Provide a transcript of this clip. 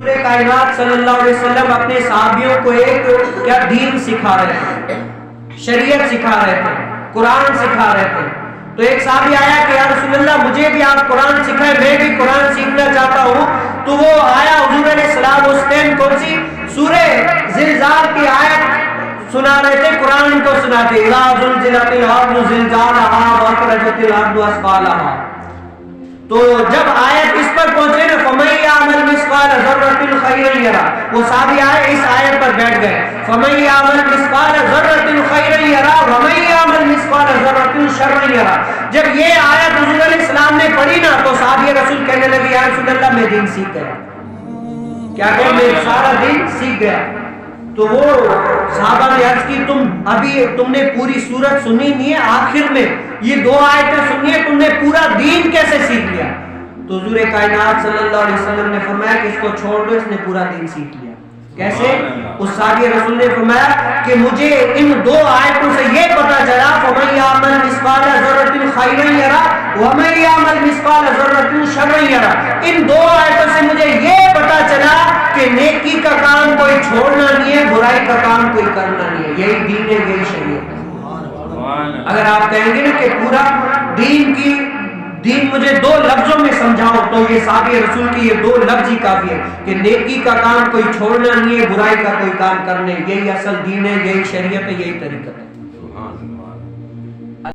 کائنات صلی اللہ علیہ وسلم اپنے صحابیوں کو ایک کیا دین سکھا رہے تھے، شریعت سکھا رہے تھے، قرآن سکھا رہے تھے. تو ایک صحابی آیا کہ یا رسول اللہ مجھے بھی آپ قرآن سکھائیں، میں بھی قرآن سیکھنا چاہتا ہوں. تو وہ آیا حضور علیہ السلام اس ٹائم کون سی سورہ زلزال کی آیت سنا رہے تھے، قرآن کو سناتے اذا زلزلت الارض زلزالها واخرجت الارض اثقالها. تو جب آیت اس پر پہنچے نا فَمَن يَعْمَلْ مِثْقَالَ ذَرَّةٍ خَيْرًا يَرَهُ، وہ صحابی آئے اس آیت پر بیٹھ گئے. فَمَن يَعْمَلْ مِثْقَالَ ذَرَّةٍ خَيْرًا يَرَهُ وَمَن يَعْمَلْ مِثْقَالَ ذَرَّةٍ شَرًّا يَرَهُ. جب یہ آیت حضور علیہ السلام نے پڑھی نا تو صحابی رسول کہنے لگے یا رسول اللہ میں دین سیکھ گیا. کیا کہ میں سارا دین سیکھ گیا. تو وہ صحابہ نے عرض کی تم نے پوری سورت سنی نہیں ہے، آخر میں یہ دو آیتیں سنی ہے، تم نے پورا دین کیسے سیکھ لیا؟ تو حضور کائنات صلی اللہ علیہ وسلم نے فرمایا کہ اس کو چھوڑ دو، اس نے پورا دین سیکھ لیا. کیسے؟ اس صحابی رسول نے فرمایا کہ مجھے ان دو آیتوں سے یہ پتا چلا فَمَن يَعْمَلْ مِثْقَالَ ذَرَّةٍ خَيْرًا يَرَهُ وَمَن يَعْمَلْ مِثْقَالَ ذَرَّةٍ شَرًّا يَرَهُ. ان دو آیتوں سے مجھے یہ پتا چلا کہ نیکی کا کام کوئی چھوڑنا نہیں ہے، برائی کا کام کوئی کرنا نہیں ہے. یہی دین ہے، یہی شریعت ہے. اگر آپ کہیں گے نا کہ پورا دین مجھے دو لفظوں میں سمجھاؤ تو یہ صحابی رسول کی یہ دو لفظ ہی کافی ہے کہ نیکی کا کام کوئی چھوڑنا نہیں ہے، برائی کا کوئی کام کرنے. یہی اصل دین ہے، یہی شریعت ہے، یہی طریقت ہے.